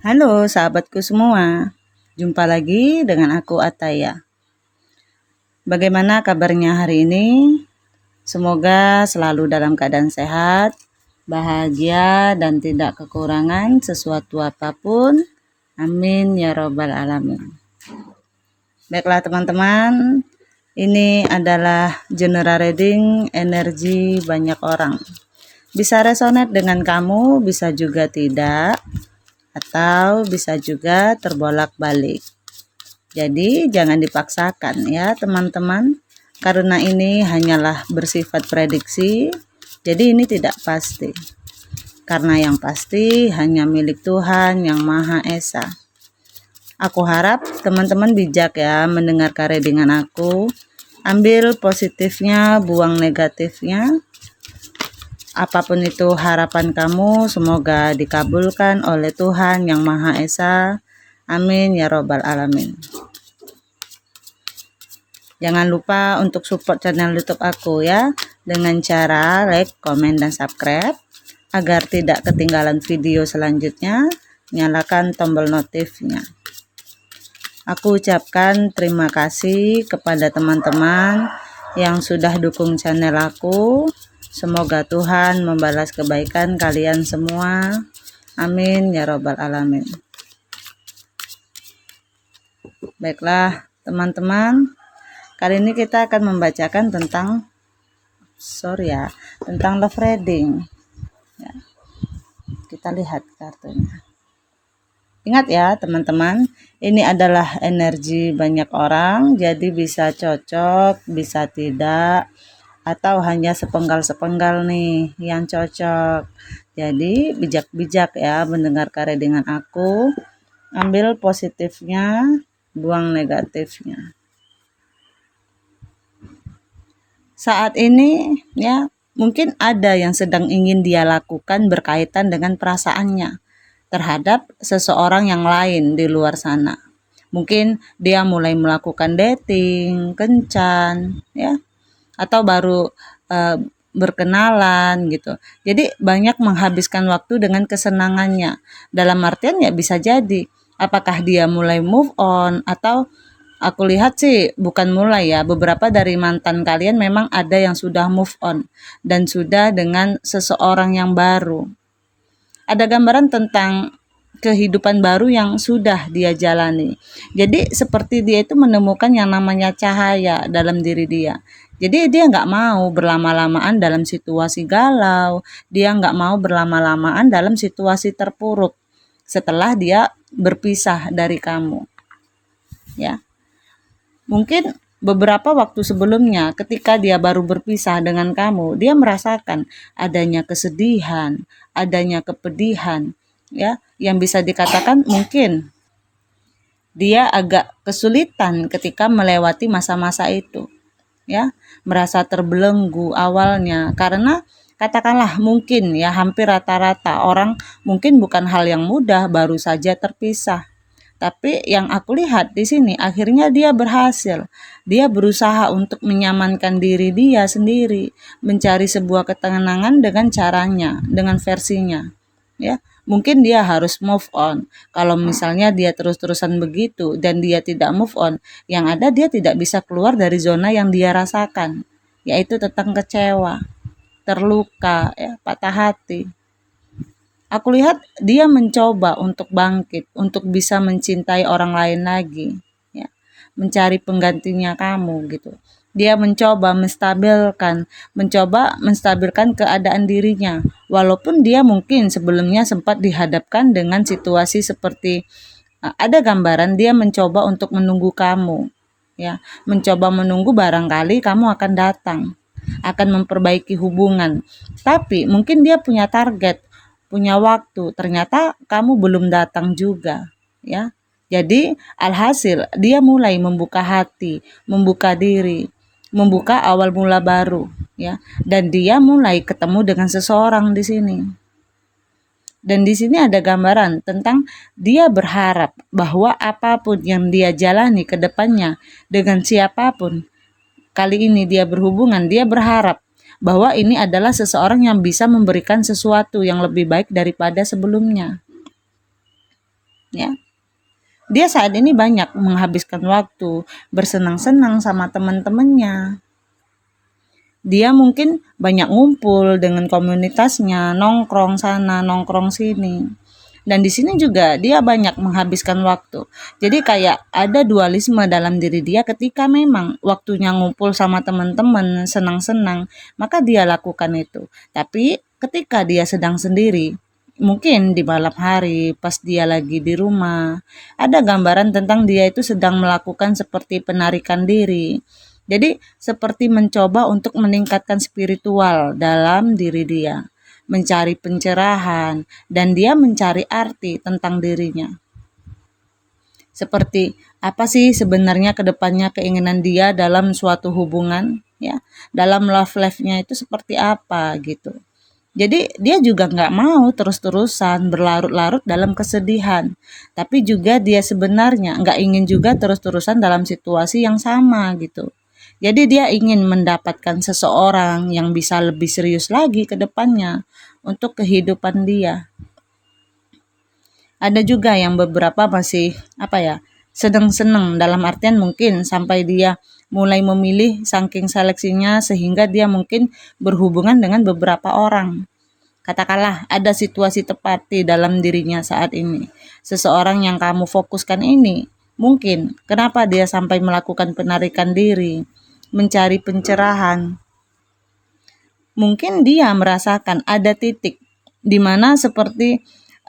Halo sahabatku semua, jumpa lagi dengan aku Ataya. Bagaimana kabarnya hari ini? Semoga selalu dalam keadaan sehat, bahagia dan tidak kekurangan sesuatu apapun. Amin ya robbal alamin. Baiklah teman-teman, ini adalah general reading energi banyak orang. Bisa resonate dengan kamu, bisa juga tidak, atau bisa juga terbolak-balik. Jadi jangan dipaksakan ya teman-teman, karena ini hanyalah bersifat prediksi, jadi ini tidak pasti. Karena yang pasti hanya milik Tuhan yang Maha Esa. Aku harap teman-teman bijak ya mendengarkan readingan aku. Ambil positifnya, buang negatifnya. Apapun itu harapan kamu, semoga dikabulkan oleh Tuhan yang Maha Esa. Amin ya robbal alamin. Jangan lupa untuk support channel YouTube aku ya, dengan cara like, komen, dan subscribe. Agar tidak ketinggalan video selanjutnya, nyalakan tombol notifnya. Aku ucapkan terima kasih kepada teman-teman yang sudah dukung channel aku. Semoga Tuhan membalas kebaikan kalian semua. Amin ya robbal alamin. Baiklah teman-teman, kali ini kita akan membacakan tentang love reading ya. Kita lihat kartunya. Ingat ya teman-teman, ini adalah energi banyak orang, jadi bisa cocok, bisa tidak, atau hanya sepenggal-sepenggal nih yang cocok. Jadi bijak-bijak ya mendengarkan readingan aku. Ambil positifnya, buang negatifnya. Saat ini ya, mungkin ada yang sedang ingin dia lakukan berkaitan dengan perasaannya terhadap seseorang yang lain di luar sana. Mungkin dia mulai melakukan dating, kencan, ya, atau baru berkenalan gitu. Jadi banyak menghabiskan waktu dengan kesenangannya. Dalam artian ya bisa jadi apakah dia mulai move on, atau aku lihat sih bukan mulai ya. Beberapa dari mantan kalian memang ada yang sudah move on dan sudah dengan seseorang yang baru. Ada gambaran tentang kehidupan baru yang sudah dia jalani. Jadi seperti dia itu menemukan yang namanya cahaya dalam diri dia. Jadi dia nggak mau berlama-lamaan dalam situasi galau. Dia nggak mau berlama-lamaan dalam situasi terpuruk setelah dia berpisah dari kamu. Ya, mungkin beberapa waktu sebelumnya ketika dia baru berpisah dengan kamu, dia merasakan adanya kesedihan, adanya kepedihan, ya, yang bisa dikatakan mungkin dia agak kesulitan ketika melewati masa-masa itu, ya, merasa terbelenggu awalnya karena katakanlah mungkin ya hampir rata-rata orang mungkin bukan hal yang mudah baru saja terpisah. Tapi yang aku lihat di sini akhirnya dia berhasil. Dia berusaha untuk menyamankan diri dia sendiri, mencari sebuah ketenangan dengan caranya, dengan versinya. Ya, mungkin dia harus move on. Kalau misalnya dia terus-terusan begitu dan dia tidak move on, yang ada dia tidak bisa keluar dari zona yang dia rasakan, yaitu tentang kecewa, terluka, ya, patah hati. Aku lihat dia mencoba untuk bangkit, untuk bisa mencintai orang lain lagi, ya, mencari penggantinya kamu gitu. Dia mencoba menstabilkan keadaan dirinya, walaupun dia mungkin sebelumnya sempat dihadapkan dengan situasi seperti ada gambaran dia mencoba untuk menunggu kamu, ya, mencoba menunggu barangkali kamu akan datang, akan memperbaiki hubungan. Tapi mungkin dia punya target, punya waktu, ternyata kamu belum datang juga, ya. Jadi alhasil dia mulai membuka hati, membuka diri, membuka awal mula baru, ya. Dan dia mulai ketemu dengan seseorang di sini. Dan di sini ada gambaran tentang dia berharap bahwa apapun yang dia jalani ke depannya dengan siapapun, kali ini dia berhubungan, dia berharap bahwa ini adalah seseorang yang bisa memberikan sesuatu yang lebih baik daripada sebelumnya. ya. Dia saat ini banyak menghabiskan waktu bersenang-senang sama teman-temannya. Dia mungkin banyak ngumpul dengan komunitasnya, nongkrong sana, nongkrong sini. Dan di sini juga dia banyak menghabiskan waktu. Jadi kayak ada dualisme dalam diri dia ketika memang waktunya ngumpul sama teman-teman, senang-senang, maka dia lakukan itu. Tapi ketika dia sedang sendiri, mungkin di malam hari pas dia lagi di rumah, ada gambaran tentang dia itu sedang melakukan seperti penarikan diri. Jadi seperti mencoba untuk meningkatkan spiritual dalam diri dia, mencari pencerahan, dan dia mencari arti tentang dirinya. Seperti apa sih sebenarnya kedepannya keinginan dia dalam suatu hubungan, ya, dalam love life-nya itu seperti apa gitu. Jadi dia juga nggak mau terus-terusan berlarut-larut dalam kesedihan, tapi juga dia sebenarnya nggak ingin juga terus-terusan dalam situasi yang sama gitu. Jadi dia ingin mendapatkan seseorang yang bisa lebih serius lagi ke depannya untuk kehidupan dia. Ada juga yang beberapa masih seneng-seneng dalam artian mungkin sampai dia mulai memilih saking seleksinya sehingga dia mungkin berhubungan dengan beberapa orang. Katakanlah ada situasi tepat di dalam dirinya saat ini. Seseorang yang kamu fokuskan ini, mungkin kenapa dia sampai melakukan penarikan diri, mencari pencerahan. Mungkin dia merasakan ada titik di mana seperti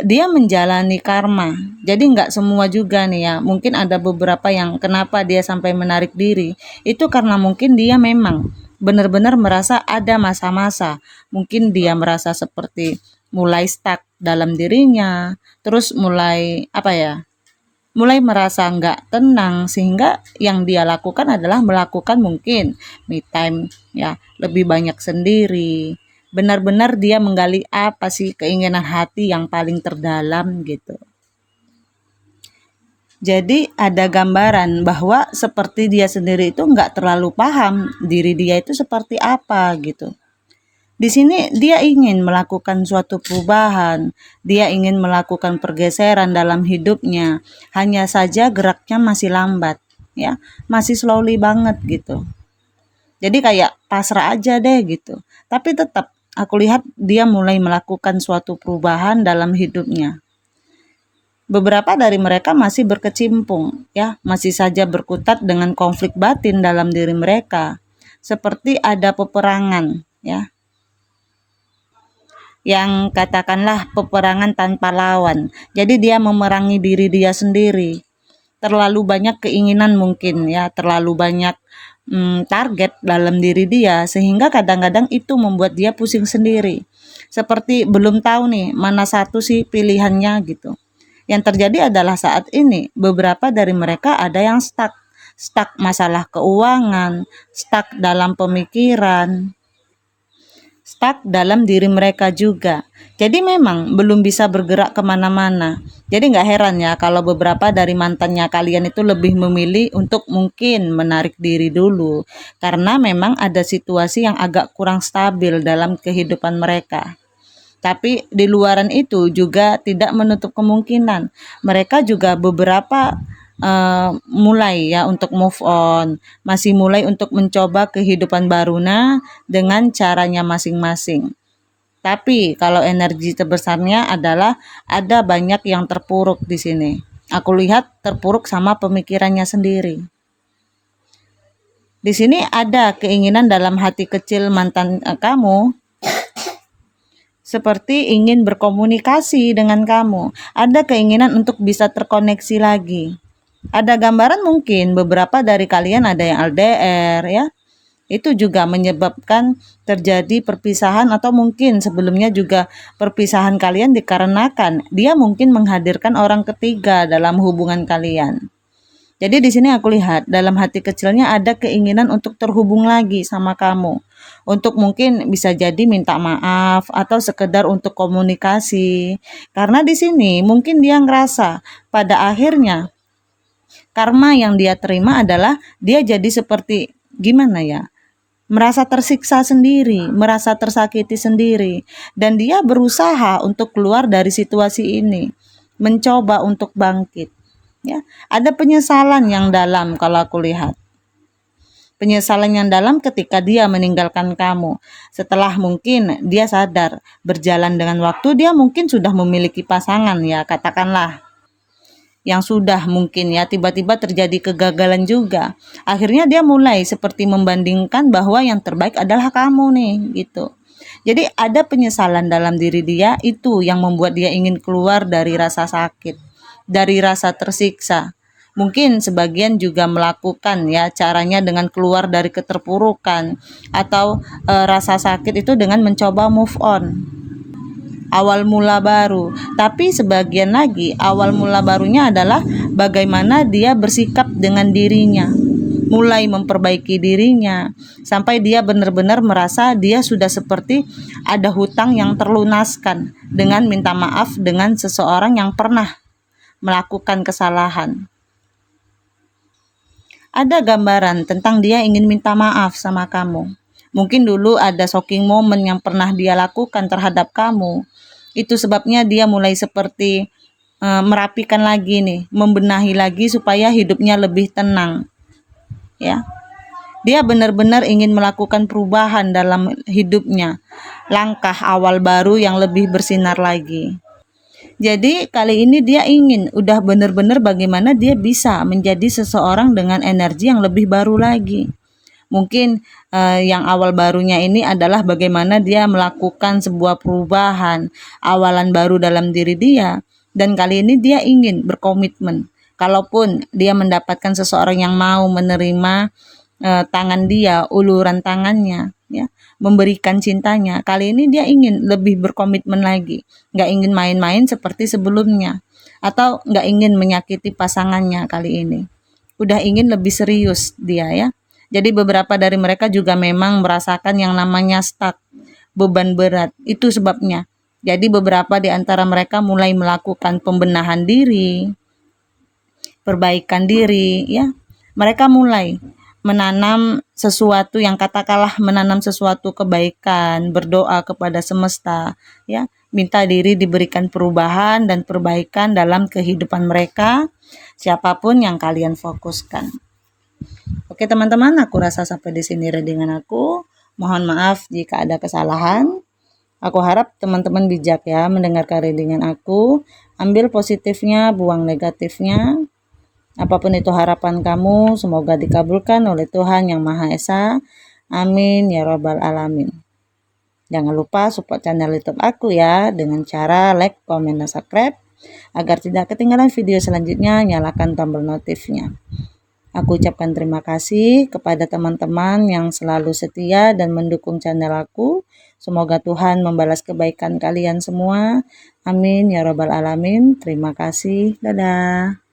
dia menjalani karma. Jadi nggak semua juga nih ya. Mungkin ada beberapa yang kenapa dia sampai menarik diri. Itu karena mungkin dia memang benar-benar merasa ada masa-masa. Mungkin dia merasa seperti mulai stuck dalam dirinya. Terus mulai merasa nggak tenang sehingga yang dia lakukan adalah melakukan mungkin me time ya, lebih banyak sendiri. Benar-benar dia menggali apa sih keinginan hati yang paling terdalam gitu. Jadi ada gambaran bahwa seperti dia sendiri itu nggak terlalu paham diri dia itu seperti apa gitu. Di sini dia ingin melakukan suatu perubahan, dia ingin melakukan pergeseran dalam hidupnya. Hanya saja geraknya masih lambat, ya, masih slowly banget gitu. Jadi kayak pasrah aja deh gitu. Tapi tetap aku lihat dia mulai melakukan suatu perubahan dalam hidupnya. Beberapa dari mereka masih berkecimpung, ya, masih saja berkutat dengan konflik batin dalam diri mereka. Seperti ada peperangan, ya, yang katakanlah peperangan tanpa lawan. Jadi dia memerangi diri dia sendiri. Terlalu banyak keinginan mungkin ya, terlalu banyak target dalam diri dia sehingga kadang-kadang itu membuat dia pusing sendiri. Seperti belum tahu nih mana satu sih pilihannya gitu. Yang terjadi adalah saat ini beberapa dari mereka ada yang stuck masalah keuangan, stuck dalam pemikiran, stuck dalam diri mereka juga. Jadi memang belum bisa bergerak kemana-mana. Jadi nggak heran ya kalau beberapa dari mantannya kalian itu lebih memilih untuk mungkin menarik diri dulu. Karena memang ada situasi yang agak kurang stabil dalam kehidupan mereka. Tapi di luaran itu juga tidak menutup kemungkinan. Mereka juga beberapa mulai ya untuk move on, masih mulai untuk mencoba kehidupan barunya dengan caranya masing-masing. Tapi kalau energi terbesarnya adalah ada banyak yang terpuruk di sini. Aku lihat terpuruk sama pemikirannya sendiri. Di sini ada keinginan dalam hati kecil mantan kamu seperti ingin berkomunikasi dengan kamu. Ada keinginan untuk bisa terkoneksi lagi. Ada gambaran mungkin beberapa dari kalian ada yang LDR ya. Itu juga menyebabkan terjadi perpisahan atau mungkin sebelumnya juga perpisahan kalian dikarenakan dia mungkin menghadirkan orang ketiga dalam hubungan kalian. Jadi di sini aku lihat dalam hati kecilnya ada keinginan untuk terhubung lagi sama kamu. Untuk mungkin bisa jadi minta maaf atau sekedar untuk komunikasi. Karena di sini mungkin dia ngerasa pada akhirnya karma yang dia terima adalah dia jadi seperti gimana ya? Merasa tersiksa sendiri, merasa tersakiti sendiri dan dia berusaha untuk keluar dari situasi ini. mencoba untuk bangkit. Ya, ada penyesalan yang dalam kalau aku lihat. Penyesalan yang dalam ketika dia meninggalkan kamu. Setelah mungkin dia sadar berjalan dengan waktu, dia mungkin sudah memiliki pasangan ya, katakanlah yang sudah mungkin ya tiba-tiba terjadi kegagalan juga. Akhirnya dia mulai seperti membandingkan bahwa yang terbaik adalah kamu nih gitu. Jadi ada penyesalan dalam diri dia, itu yang membuat dia ingin keluar dari rasa sakit, dari rasa tersiksa. Mungkin sebagian juga melakukan ya caranya dengan keluar dari keterpurukan atau rasa sakit itu dengan mencoba move on, awal mula baru. Tapi sebagian lagi awal mula barunya adalah bagaimana dia bersikap dengan dirinya, mulai memperbaiki dirinya sampai dia benar-benar merasa dia sudah seperti ada hutang yang terlunaskan dengan minta maaf dengan seseorang yang pernah melakukan kesalahan. Ada gambaran tentang dia ingin minta maaf sama kamu. Mungkin dulu ada shocking moment yang pernah dia lakukan terhadap kamu. Itu sebabnya dia mulai seperti merapikan lagi nih, membenahi lagi supaya hidupnya lebih tenang. Ya. Dia benar-benar ingin melakukan perubahan dalam hidupnya. Langkah awal baru yang lebih bersinar lagi. Jadi kali ini dia ingin udah benar-benar bagaimana dia bisa menjadi seseorang dengan energi yang lebih baru lagi. Mungkin yang awal barunya ini adalah bagaimana dia melakukan sebuah perubahan, awalan baru dalam diri dia. Dan kali ini dia ingin berkomitmen. Kalaupun dia mendapatkan seseorang yang mau menerima tangan dia, uluran tangannya, ya, memberikan cintanya. Kali ini dia ingin lebih berkomitmen lagi, nggak ingin main-main seperti sebelumnya, atau nggak ingin menyakiti pasangannya kali ini. Udah ingin lebih serius dia ya. Jadi beberapa dari mereka juga memang merasakan yang namanya stuck, beban berat. Itu sebabnya. Jadi beberapa di antara mereka mulai melakukan pembenahan diri, perbaikan diri ya. Mereka mulai menanam sesuatu yang katakanlah menanam sesuatu kebaikan, berdoa kepada semesta ya, minta diri diberikan perubahan dan perbaikan dalam kehidupan mereka, siapapun yang kalian fokuskan. Oke teman-teman, aku rasa sampai di sini readingan aku. Mohon maaf jika ada kesalahan. Aku harap teman-teman bijak ya mendengarkan readingan aku, ambil positifnya, buang negatifnya. Apapun itu harapan kamu, semoga dikabulkan oleh Tuhan Yang Maha Esa. Amin ya Rabbal Alamin. Jangan lupa support channel YouTube aku ya dengan cara like, komen, dan subscribe. Agar tidak ketinggalan video selanjutnya, nyalakan tombol notifnya. Aku ucapkan terima kasih kepada teman-teman yang selalu setia dan mendukung channel aku. Semoga Tuhan membalas kebaikan kalian semua. Amin ya Rabbal Alamin. Terima kasih. Dadah.